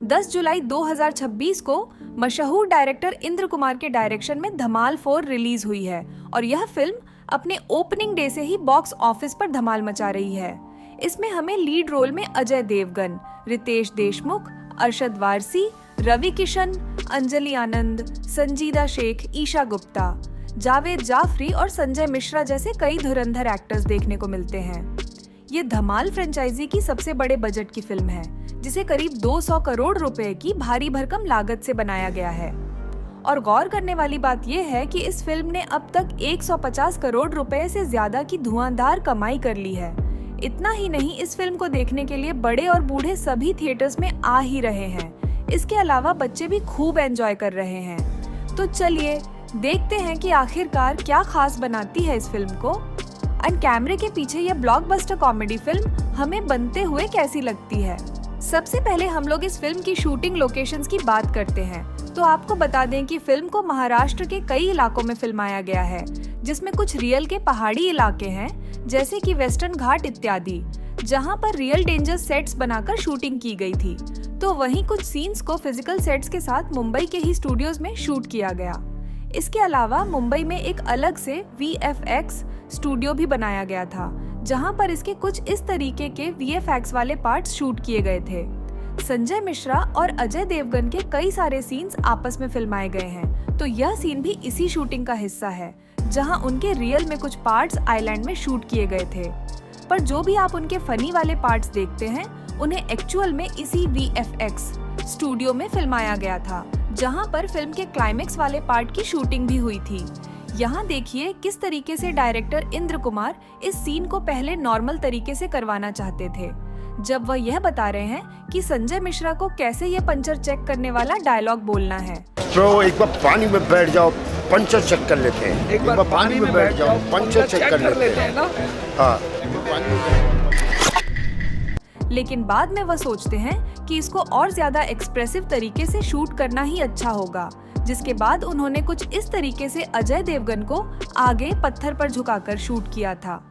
10 जुलाई 2026 को मशहूर डायरेक्टर इंद्र कुमार के डायरेक्शन में धमाल 4 रिलीज हुई है और यह फिल्म अपने ओपनिंग डे से ही बॉक्स ऑफिस पर धमाल मचा रही है। इसमें हमें लीड रोल में अजय देवगन, रितेश देशमुख, अरशद वारसी, रवि किशन, अंजलि आनंद, संजीदा शेख, ईशा गुप्ता, जावेद जाफरी और संजय मिश्रा जैसे कई धुरंधर एक्टर्स देखने को मिलते हैं। ये धमाल फ्रेंचाइजी की सबसे बड़े बजट की फिल्म है, जिसे करीब 200 करोड़ रुपए की भारी भरकम लागत से बनाया गया है। और गौर करने वाली बात यह है कि इस फिल्म ने अब तक 150 करोड़ रुपए से ज्यादा की धुआंधार कमाई कर ली है। इतना ही नहीं, इस फिल्म को देखने के लिए बड़े और बूढ़े सभी थिएटर्स में आ ही रहे हैं। इसके अलावा बच्चे भी खूब एंजॉय कर रहे हैं। तो चलिए देखते हैं कि आखिरकार क्या खास बनाती है इस फिल्म को। एंड कैमरे के पीछे यह ब्लॉकबस्टर कॉमेडी फिल्म हमें बनते हुए कैसी लगती है। सबसे पहले हम लोग इस फिल्म की शूटिंग लोकेशंस की बात करते हैं। तो आपको बता दें कि फिल्म को महाराष्ट्र के कई इलाकों में फिल्माया गया है, जिसमें कुछ रियल के पहाड़ी इलाके हैं, जैसे कि वेस्टर्न घाट इत्यादि, जहां पर रियल डेंजर सेट्स बनाकर शूटिंग की गई थी। तो वहीं कुछ सीन्स को फिजिकल सेट्स के साथ मुंबई के ही स्टूडियोज में शूट किया गया। इसके अलावा मुंबई में एक अलग से VFX स्टूडियो भी बनाया गया था, जहां पर इसके कुछ इस तरीके के VFX वाले पार्ट्स शूट किए गए थे। संजय मिश्रा और अजय देवगन के कई सारे सीन्स आपस में फिल्माए गए हैं, तो यह सीन भी इसी शूटिंग का हिस्सा है, जहां उनके रियल में कुछ पार्ट्स आइलैंड में शूट किए गए थे। पर जो भी आप उनके फनी वाले पार्ट्स देखते हैं, उन्हें एक्चुअल में इसी VFX स्टूडियो में फिल्माया गया था, जहां पर फिल्म के क्लाइमेक्स वाले पार्ट की शूटिंग भी हुई थी। यहाँ देखिए किस तरीके से डायरेक्टर इंद्र कुमार इस सीन को पहले नॉर्मल तरीके से करवाना चाहते थे, जब वह यह बता रहे हैं कि संजय मिश्रा को कैसे ये पंचर चेक करने वाला डायलॉग बोलना है। तो एक बार पानी में बैठ जाओ, पंचर चेक कर लेते हैं। एक बार पानी में बैठ जाओ, पंचर चेक कर लेते हैं ना। हाँ। लेकिन बाद में वह सोचते हैं कि इसको और ज्यादा एक्सप्रेसिव तरीके से शूट करना ही अच्छा होगा, जिसके बाद उन्होंने कुछ इस तरीके से अजय देवगन को आगे पत्थर पर झुकाकर शूट किया था।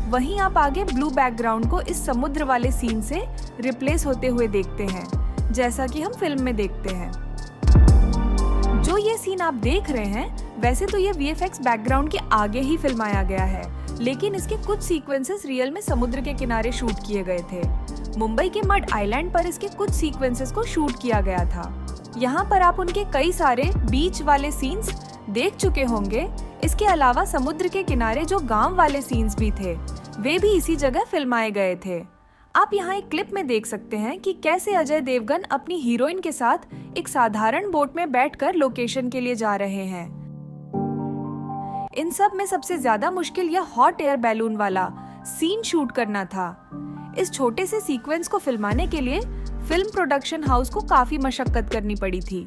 वहीं आप आगे ब्लू बैकग्राउंड को इस समुद्र वाले सीन से रिप्लेस होते हुए देखते हैं, जैसा कि हम फिल्म में देखते हैं। जो ये सीन आप देख रहे हैं, वैसे तो ये VFX बैकग्राउंड के आगे ही फिल्माया गया है, लेकिन इसके कुछ सीक्वेंसेस रियल में समुद्र के किनारे शूट किए गए थे। मुंबई के मड आइलैंड पर इसके कुछ सीक्वेंसेस को शूट किया गया था। यहाँ पर आप उनके कई सारे बीच वाले सीन्स देख चुके होंगे। इसके अलावा समुद्र के किनारे जो गांव वाले सीन्स भी थे, वे भी इसी जगह फिल्माए गए थे। आप यहाँ एक क्लिप में देख सकते हैं कि कैसे अजय देवगन अपनी हीरोइन के साथ एक साधारण बोट में बैठकर लोकेशन के लिए जा रहे हैं। इन सब में सबसे ज्यादा मुश्किल यह हॉट एयर बैलून वाला सीन शूट करना था। इस छोटे से सीक्वेंस को फिल्माने के लिए फिल्म प्रोडक्शन हाउस को काफी मशक्कत करनी पड़ी थी।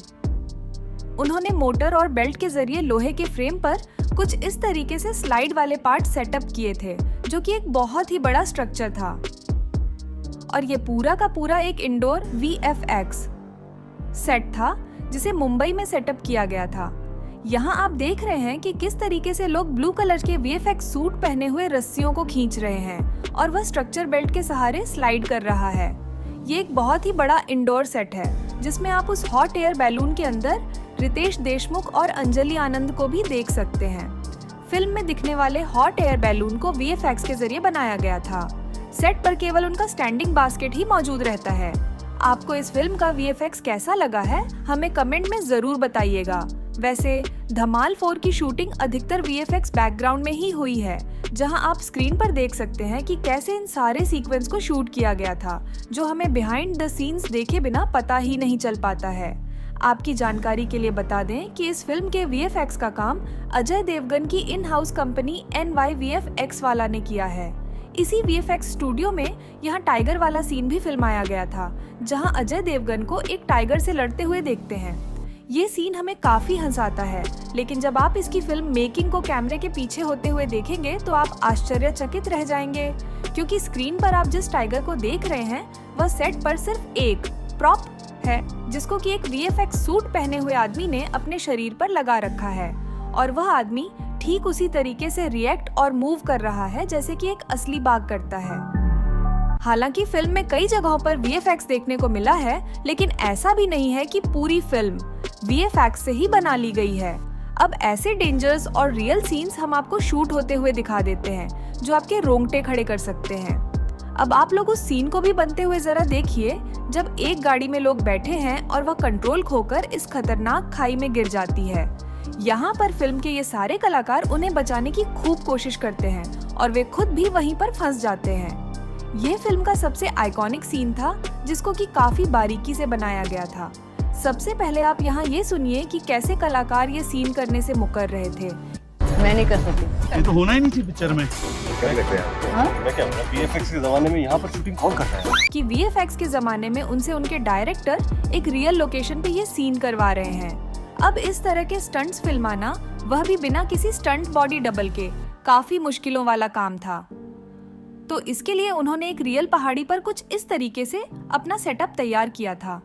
उन्होंने मोटर और बेल्ट के जरिए लोहे के फ्रेम पर कुछ इस तरीके से स्लाइड वाले पार्ट सेटअप किए थे, जो कि एक बहुत ही बड़ा स्ट्रक्चर था। और ये पूरा का पूरा एक इंडोर VFX सेट था, जिसे मुंबई में सेटअप किया गया था। यहाँ आप देख रहे हैं कि किस तरीके से लोग ब्लू कलर के VFX सूट पहने हुए रस्सियों को खींच रहे हैं और वह स्ट्रक्चर बेल्ट के सहारे स्लाइड कर रहा है। ये एक बहुत ही बड़ा इंडोर सेट है, जिसमें आप उस हॉट एयर बैलून के अंदर रितेश देशमुख और अंजलि आनंद को भी देख सकते हैं। फिल्म में दिखने वाले हॉट एयर बैलून को VFX के जरिए बनाया गया था। सेट पर केवल उनका स्टैंडिंग बास्केट ही मौजूद रहता है। आपको इस फिल्म का VFX कैसा लगा है, हमें कमेंट में जरूर बताइएगा। वैसे धमाल 4 की शूटिंग अधिकतर VFX बैकग्राउंड में ही हुई है, जहां आप स्क्रीन पर देख सकते हैं कि कैसे इन सारे सीक्वेंस को शूट किया गया था, जो हमें बिहाइंड द सीन्स देखे बिना पता ही नहीं चल पाता है। आपकी जानकारी के लिए बता दें कि इस फिल्म के VFX का काम अजय देवगन की इन हाउस कंपनी NYVFX वाला ने किया है। इसी VFX स्टूडियो में यहाँ टाइगर वाला सीन भी फिल्माया गया था, जहाँ अजय देवगन को एक टाइगर से लड़ते हुए देखते हैं। ये सीन हमें काफी हंसाता है, लेकिन जब आप इसकी फिल्म मेकिंग को कैमरे के पीछे होते हुए देखेंगे तो आप आश्चर्यचकित रह जाएंगे, क्योंकि स्क्रीन पर आप जिस टाइगर को देख रहे हैं, वह सेट पर सिर्फ एक प्रॉप है, जिसको कि एक VFX सूट पहने हुए आदमी ने अपने शरीर पर लगा रखा है, और वह आदमी ठीक उसी तरीके से रिएक्ट और मूव कर रहा है जैसे कि एक असली बाघ करता है। हालांकि फिल्म में कई जगहों पर VFX देखने को मिला है, लेकिन ऐसा भी नहीं है कि पूरी फिल्म VFX से ही बना ली गई है। अब ऐसे डेंजर्स और रियल सीन्स हम आपको शूट होते हुए दिखा देते हैं जो आपके रोंगटे खड़े कर सकते हैं। अब आप लोग उस सीन को भी बनते हुए जरा देखिए, जब एक गाड़ी में लोग बैठे हैं और वह कंट्रोल खोकर इस खतरनाक खाई में गिर जाती है। यहाँ पर फिल्म के ये सारे कलाकार उन्हें बचाने की खूब कोशिश करते हैं और वे खुद भी वहीं पर फंस जाते हैं। ये फिल्म का सबसे आइकॉनिक सीन था जिसको कि काफी बारीकी से बनाया गया था। सबसे पहले आप यहाँ ये सुनिए कि कैसे कलाकार ये सीन करने से मुकर रहे थे। मैं नहीं कर सकती। ये तो होना ही नहीं थी पिक्चर में। कर लेते हैं। हाँ? मैं क्या बोला, VFX के जमाने में यहाँ पर शूटिंग कौन करता है? कि VFX के जमाने में उनसे उनके डायरेक्टर एक रियल लोकेशन पे ये सीन करवा रहे हैं। अब इस तरह के स्टंट्स फिल्माना, वह भी बिना किसी स्टंट बॉडी डबल के, काफी मुश्किलों वाला काम था। तो इसके लिए उन्होंने एक रियल पहाड़ी पर कुछ इस तरीके से अपना सेटअप तैयार किया था।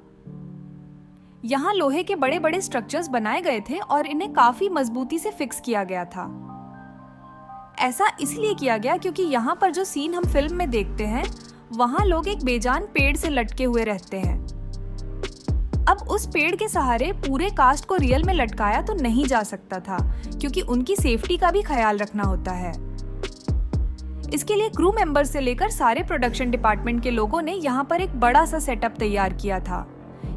यहाँ लोहे के बड़े बड़े स्ट्रक्चर्स बनाए गए थे और इन्हें काफी मजबूती से फिक्स किया गया था। ऐसा इसलिए किया गया क्योंकि यहाँ पर जो सीन हम फिल्म में देखते हैं, वहाँ लोग एक बेजान पेड़ से लटके हुए रहते हैं। अब उस पेड़ के सहारे पूरे कास्ट को रियल में लटकाया तो नहीं जा सकता था, क्योंकि उनकी सेफ्टी का भी ख्याल रखना होता है। इसके लिए क्रू मेंबर से लेकर सारे प्रोडक्शन डिपार्टमेंट के लोगों ने यहाँ पर एक बड़ा सा सेटअप तैयार किया था।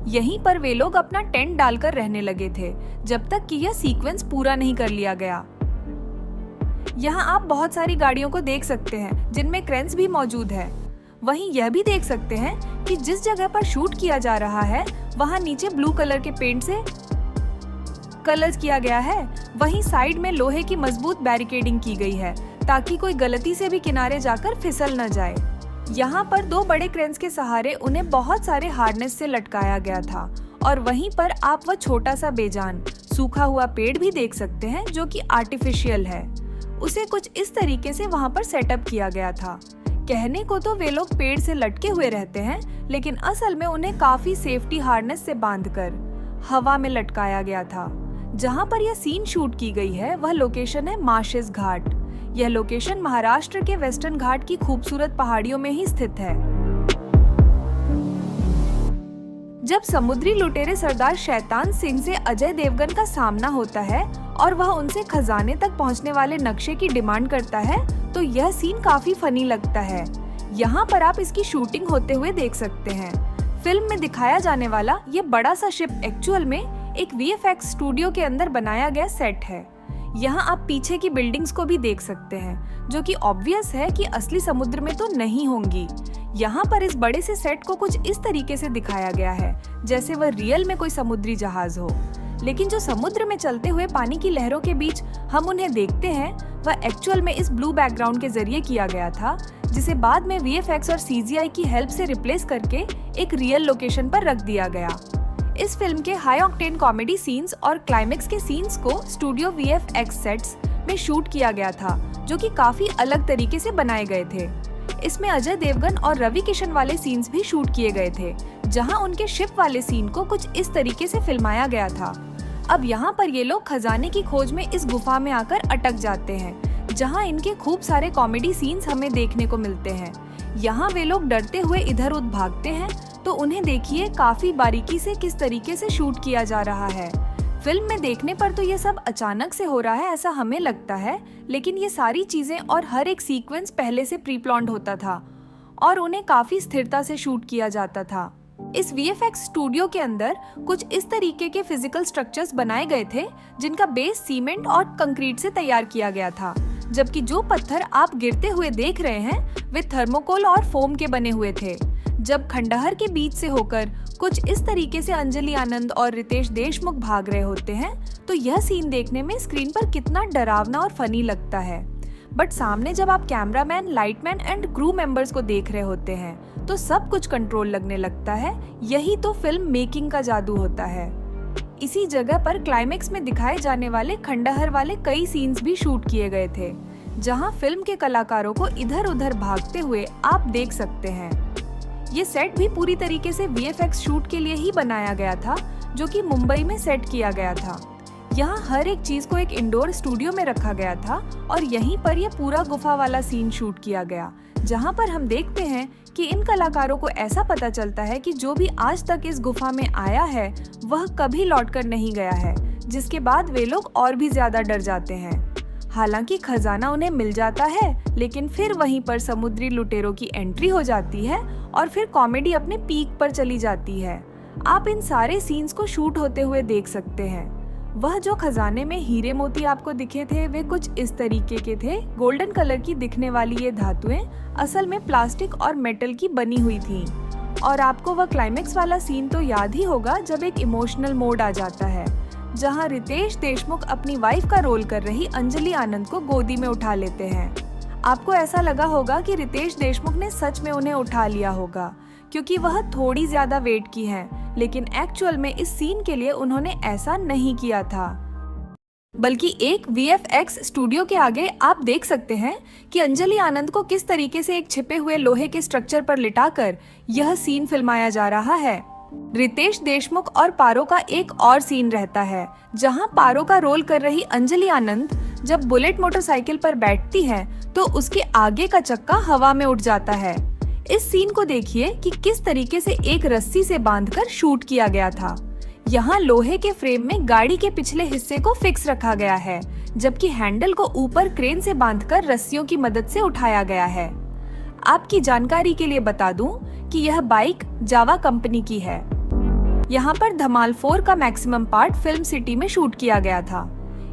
यहीं पर वे लोग अपना टेंट डालकर रहने लगे थे जब तक कि यह सीक्वेंस पूरा नहीं कर लिया गया। यहाँ आप बहुत सारी गाड़ियों को देख सकते हैं जिनमें क्रेन्स भी मौजूद है। वहीं यह भी देख सकते हैं कि जिस जगह पर शूट किया जा रहा है वहाँ नीचे ब्लू कलर के पेंट से कलर्स किया गया है। वहीं साइड में लोहे की मजबूत बैरिकेडिंग की गई है ताकि कोई गलती से भी किनारे जाकर फिसल न जाए। यहाँ पर दो बड़े क्रेन्स के सहारे उन्हें बहुत सारे हार्नेस से लटकाया गया था और वहीं पर आप वह छोटा सा बेजान सूखा हुआ पेड़ भी देख सकते हैं जो कि आर्टिफिशियल है। उसे कुछ इस तरीके से वहाँ पर सेटअप किया गया था। कहने को तो वे लोग पेड़ से लटके हुए रहते हैं, लेकिन असल में उन्हें काफी सेफ्टी हार्नेस से बांधकर हवा में लटकाया गया था। जहाँ पर यह सीन शूट की गई है वह लोकेशन है मार्शेस घाट। यह लोकेशन महाराष्ट्र के वेस्टर्न घाट की खूबसूरत पहाड़ियों में ही स्थित है। जब समुद्री लुटेरे सरदार शैतान सिंह से अजय देवगन का सामना होता है और वह उनसे खजाने तक पहुंचने वाले नक्शे की डिमांड करता है, तो यह सीन काफी फनी लगता है। यहाँ पर आप इसकी शूटिंग होते हुए देख सकते हैं। फिल्म में दिखाया जाने वाला ये बड़ा सा शिप एक्चुअल में एक VFX स्टूडियो के अंदर बनाया गया सेट है। यहाँ आप पीछे की बिल्डिंग्स को भी देख सकते हैं, जो कि ऑब्वियस है कि असली समुद्र में तो नहीं होंगी। यहाँ पर इस बड़े से सेट को कुछ इस तरीके से दिखाया गया है जैसे वह रियल में कोई समुद्री जहाज हो, लेकिन जो समुद्र में चलते हुए पानी की लहरों के बीच हम उन्हें देखते हैं वह एक्चुअल में इस ब्लू बैकग्राउंड के जरिए किया गया था, जिसे बाद में VFX और CGI की हेल्प से रिप्लेस करके एक रियल लोकेशन पर रख दिया गया। इस फिल्म के हाई ऑक्टेन कॉमेडी सीन्स और क्लाइमेक्स के सीन्स को स्टूडियो VFX सेट्स में शूट किया गया था, जो कि काफी अलग तरीके से बनाए गए थे। इसमें अजय देवगन और रवि किशन वाले सीन्स भी शूट किए गए थे, जहां उनके शिप वाले सीन को कुछ इस तरीके से फिल्माया गया था। अब यहाँ पर ये लोग खजाने की खोज में इस गुफा में आकर अटक जाते हैं, जहाँ इनके खूब सारे कॉमेडी सीन्स हमें देखने को मिलते हैं। यहाँ वे लोग डरते हुए इधर उधर भागते हैं, तो उन्हें देखिए काफी बारीकी से किस तरीके से शूट किया जा रहा है। फिल्म में देखने पर तो ये सब अचानक से हो रहा है ऐसा हमें लगता है, लेकिन ये सारी चीजें और हर एक सीक्वेंस पहले से प्री प्लान्ड होता था और उन्हें काफी स्थिरता से शूट किया जाता था। इस VFX स्टूडियो के अंदर कुछ इस तरीके के फिजिकल स्ट्रक्चर्स बनाए गए थे जिनका बेस सीमेंट और कंक्रीट से तैयार किया गया था, जबकि जो पत्थर आप गिरते हुए देख रहे हैं वे थर्मोकोल और फोम के बने हुए थे। जब खंडहर के बीच से होकर कुछ इस तरीके से अंजलि आनंद और रितेश देशमुख भाग रहे होते हैं, तो यह सीन देखने में स्क्रीन पर कितना डरावना और फनी लगता है। बट सामने जब आप cameraman, lightman and crew members को देख रहे होते हैं तो सब कुछ कंट्रोल लगने लगता है। यही तो फिल्म मेकिंग का जादू होता है। इसी जगह पर क्लाइमेक्स में दिखाए जाने वाले खंडहर वाले कई सीन्स भी शूट किए गए थे, जहां फिल्म के कलाकारों को इधर उधर भागते हुए आप देख सकते हैं। ये सेट भी पूरी तरीके से VFX शूट के लिए ही बनाया गया था, जो कि मुंबई में सेट किया गया था। यहाँ हर एक चीज को एक इंडोर स्टूडियो में रखा गया था और यहीं पर यह पूरा गुफा वाला सीन शूट किया गया, जहाँ पर हम देखते हैं कि इन कलाकारों को ऐसा पता चलता है कि जो भी आज तक इस गुफा में आया है वह कभी लौटकर नहीं गया है, जिसके बाद वे लोग और भी ज्यादा डर जाते हैं। हालांकि खजाना उन्हें मिल जाता है, लेकिन फिर वहीं पर समुद्री लुटेरों की एंट्री हो जाती है और फिर कॉमेडी अपने पीक पर चली जाती है। आप इन सारे सीन्स को शूट होते हुए देख सकते हैं। वह जो खजाने में हीरे मोती आपको दिखे थे वे कुछ इस तरीके के थे। गोल्डन कलर की दिखने वाली ये धातुएं असल में प्लास्टिक और मेटल की बनी हुई थीं। और आपको वह क्लाइमेक्स वाला सीन तो याद ही होगा जब एक इमोशनल मोड आ जाता है, जहां रितेश देशमुख अपनी वाइफ का रोल कर रही अंजलि आनंद को गोदी में उठा लेते हैं। आपको ऐसा लगा होगा कि रितेश देशमुख ने सच में उन्हें उठा लिया होगा, क्योंकि वह थोड़ी ज्यादा वेट की हैं, लेकिन एक्चुअल में इस सीन के लिए उन्होंने ऐसा नहीं किया था। बल्कि एक VFX स्टूडियो के आगे आप देख सकते हैं कि अंजलि आनंद को किस तरीके से एक छिपे हुए लोहे के स्ट्रक्चर पर लिटाकर यह सीन फिल्माया जा रहा है। रितेश देशमुख और पारो का एक और सीन रहता है, जहां पारो का रोल कर रही अंजलि आनंद जब बुलेट मोटरसाइकिल पर बैठती है तो उसके आगे का चक्का हवा में उड़ जाता है। इस सीन को देखिए कि किस तरीके से एक रस्सी से बांधकर शूट किया गया था। यहाँ लोहे के फ्रेम में गाड़ी के पिछले हिस्से को फिक्स रखा गया है, जबकि हैंडल को ऊपर क्रेन से बांधकर रस्सियों की मदद से उठाया गया है। आपकी जानकारी के लिए बता दूं कि यह बाइक जावा कंपनी की है। यहाँ पर धमाल 4 का मैक्सिमम पार्ट फिल्म सिटी में शूट किया गया था।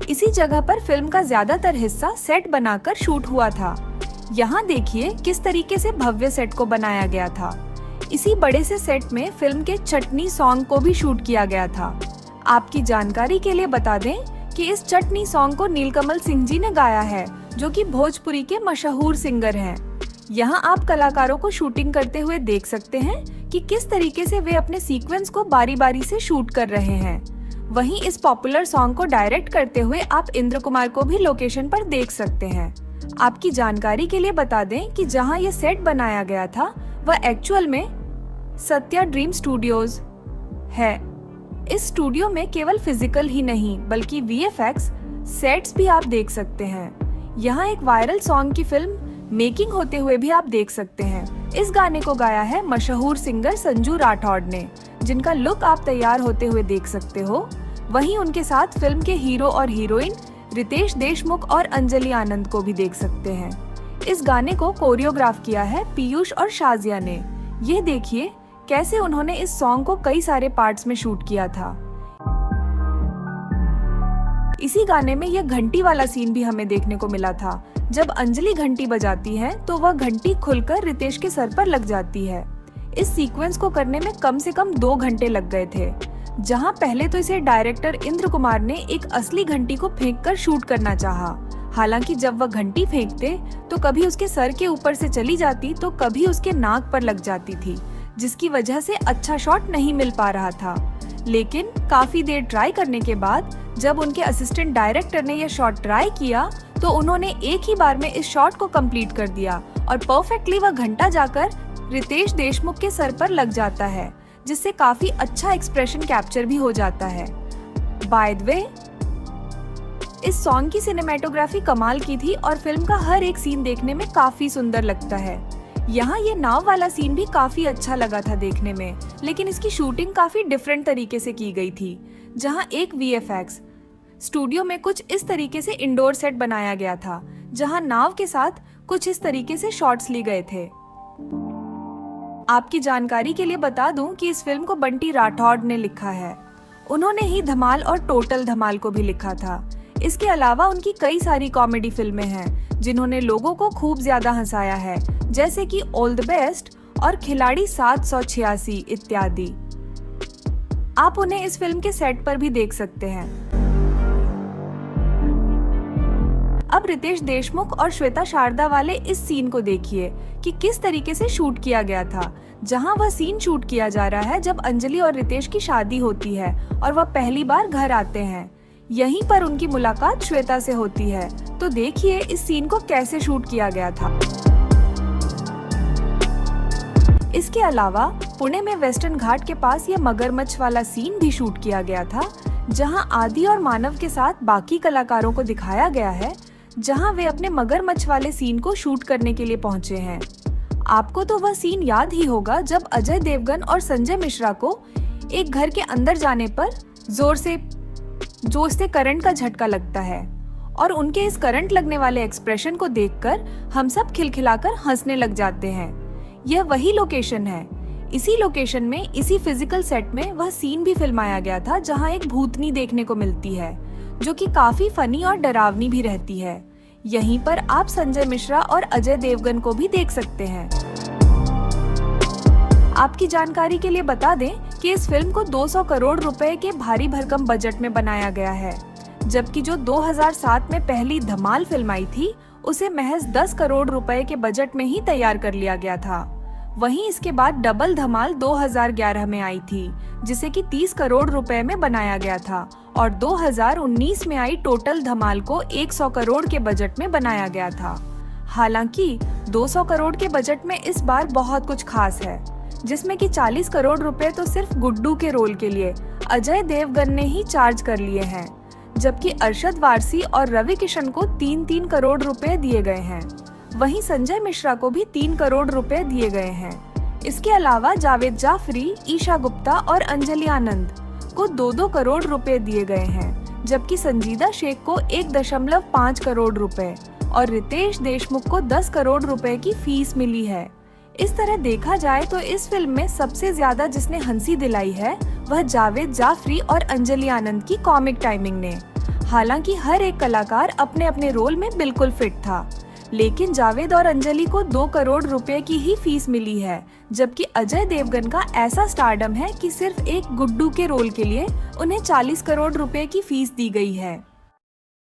इसी जगह पर फिल्म का ज्यादातर हिस्सा सेट बनाकर शूट हुआ था। यहाँ देखिए किस तरीके से भव्य सेट को बनाया गया था। इसी बड़े से सेट में फिल्म के चटनी सॉन्ग को भी शूट किया गया था। आपकी जानकारी के लिए बता दें कि इस चटनी सॉन्ग को नीलकमल सिंह जी ने गाया है, जो कि भोजपुरी के मशहूर सिंगर हैं। यहाँ आप कलाकारों को शूटिंग करते हुए देख सकते हैं कि किस तरीके से वे अपने सीक्वेंस को बारी बारी से शूट कर रहे हैं। वहीं इस पॉपुलर सॉन्ग को डायरेक्ट करते हुए आप इंद्र कुमार को भी लोकेशन पर देख सकते हैं। आपकी जानकारी के लिए बता दें कि जहां ये सेट बनाया गया था वह एक्चुअल में सत्या ड्रीम स्टूडियोज है। इस स्टूडियो में केवल फिजिकल ही नहीं बल्कि VFX सेट्स भी आप देख सकते हैं। यहाँ एक वायरल सॉन्ग की फिल्म मेकिंग होते हुए भी आप देख सकते हैं। इस गाने को गाया है मशहूर सिंगर संजू राठौड़ ने, जिनका लुक आप तैयार होते हुए देख सकते हो। वहीं उनके साथ फिल्म के हीरो और हीरोइन रितेश देशमुख और अंजलि आनंद को भी देख सकते हैं। इस गाने को कोरियोग्राफ किया है पीयूष और शाजिया ने। ये देखिए कैसे उन्होंने इस सॉन्ग को कई सारे पार्ट्स में शूट किया था। इसी गाने में यह घंटी वाला सीन भी हमें देखने को मिला था। जब अंजलि घंटी बजाती है तो वह घंटी खुलकर रितेश के सर पर लग जाती है। इस सीक्वेंस को करने में कम से कम 2 घंटे लग गए थे, जहां पहले तो इसे डायरेक्टर इंद्र कुमार ने एक असली घंटी को फेंककर शूट करना चाहा। हालांकि जब वह घंटी फेंकते तो कभी उसके सर के ऊपर से चली जाती तो कभी उसके नाक पर लग जाती थी, जिसकी वजह से अच्छा शॉट नहीं मिल पा रहा था। लेकिन काफी देर ट्राई करने के बाद जब उनके असिस्टेंट डायरेक्टर ने यह शॉट ट्राई किया तो उन्होंने एक ही बार में इस शॉट को कंप्लीट कर दिया और परफेक्टली वह घंटा जाकर रितेश देशमुख के सर पर लग जाता है, जिससे काफी अच्छा एक्सप्रेशन कैप्चर भी हो जाता है। बाय द वे, इस सॉन्ग की सिनेमैटोग्राफी कमाल की थी और फिल्म का हर एक सीन देखने में काफी सुंदर लगता है। यहाँ ये नाव वाला सीन भी काफी अच्छा लगा था देखने में, लेकिन इसकी शूटिंग काफी डिफरेंट तरीके से की गई थी। जहाँ एक VFX स्टूडियो में कुछ इस तरीके से इंडोर सेट बनाया गया था, जहाँ नाव के साथ कुछ इस तरीके से शॉट्स लिए गए थे। आपकी जानकारी के लिए बता दूं कि इस फिल्म को बंटी राठौड़ ने लिखा है। उन्होंने ही धमाल और टोटल धमाल को भी लिखा था। इसके अलावा उनकी कई सारी कॉमेडी फिल्में हैं जिन्होंने लोगों को खूब ज्यादा हंसाया है, जैसे कि ऑल द बेस्ट और खिलाड़ी 786 इत्यादि। आप उन्हें इस फिल्म के सेट पर भी देख सकते हैं। अब रितेश देशमुख और श्वेता शारदा वाले इस सीन को देखिए कि किस तरीके से शूट किया गया था। जहां वह सीन शूट किया जा रहा है जब अंजलि और रितेश की शादी होती है और वह पहली बार घर आते हैं। यहीं पर उनकी मुलाकात श्वेता से होती है। तो देखिए इस सीन को कैसे शूट किया गया था। इसके अलावा पुणे में वेस्टर्न घाट के पास ये मगरमच्छ वाला सीन भी शूट किया गया था, जहां आदि और मानव के साथ बाकी कलाकारों को दिखाया गया है, जहां वे अपने मगरमच्छ वाले सीन को शूट करने के लिए पहुंचे हैं। आपको तो वह सीन याद ही होगा जब अजय देवगन और संजय मिश्रा को एक घर के अंदर जाने पर जोर से करंट का झटका लगता है और उनके इस करंट लगने वाले एक्सप्रेशन को देखकर हम सब खिलखिलाकर हंसने लग जाते हैं। यह वही लोकेशन है। इसी लोकेशन में, इसी फिजिकल सेट में वह सीन भी फिल्माया गया था जहां एक भूतनी देखने को मिलती है जो कि काफी फनी और डरावनी भी रहती है। यहीं पर आप संजय मिश्रा और अजय देवगन को भी देख सकते हैं। आपकी जानकारी के लिए बता दें कि इस फिल्म को 200 करोड़ रुपए के भारी भरकम बजट में बनाया गया है, जबकि जो 2007 में पहली धमाल फिल्म आई थी उसे महज 10 करोड़ रुपए के बजट में ही तैयार कर लिया गया था। वहीं इसके बाद डबल धमाल 2011 में आई थी, जिसे कि 30 करोड़ रुपए में बनाया गया था, और 2019 में आई टोटल धमाल को 100 करोड़ के बजट में बनाया गया था। हालांकि 200 करोड़ के बजट में इस बार बहुत कुछ खास है, जिसमें कि 40 करोड़ रुपए तो सिर्फ गुड्डू के रोल के लिए अजय देवगन ने ही चार्ज कर लिए हैं, जबकि अरशद वारसी और रवि किशन को 3-3 करोड़ रुपए दिए गए हैं। वहीं संजय मिश्रा को भी 3 करोड़ रुपए दिए गए हैं। इसके अलावा जावेद जाफरी, ईशा गुप्ता और अंजलि आनंद को 2-2 करोड़ रुपए दिए गए हैं, जबकि संजीदा शेख को 1.5 करोड़ रुपए और रितेश देशमुख को 10 करोड़ रुपए की फीस मिली है। इस तरह देखा जाए तो इस फिल्म में सबसे ज्यादा जिसने हंसी दिलाई है वह जावेद जाफरी और अंजलि आनंद की कॉमिक टाइमिंग ने। हालांकि हर एक कलाकार अपने अपने रोल में बिल्कुल फिट था, लेकिन जावेद और अंजलि को 2 करोड़ रुपए की ही फीस मिली है, जबकि अजय देवगन का ऐसा स्टारडम है कि सिर्फ एक गुड्डू के रोल के लिए उन्हें 40 करोड़ रुपए की फीस दी गई है।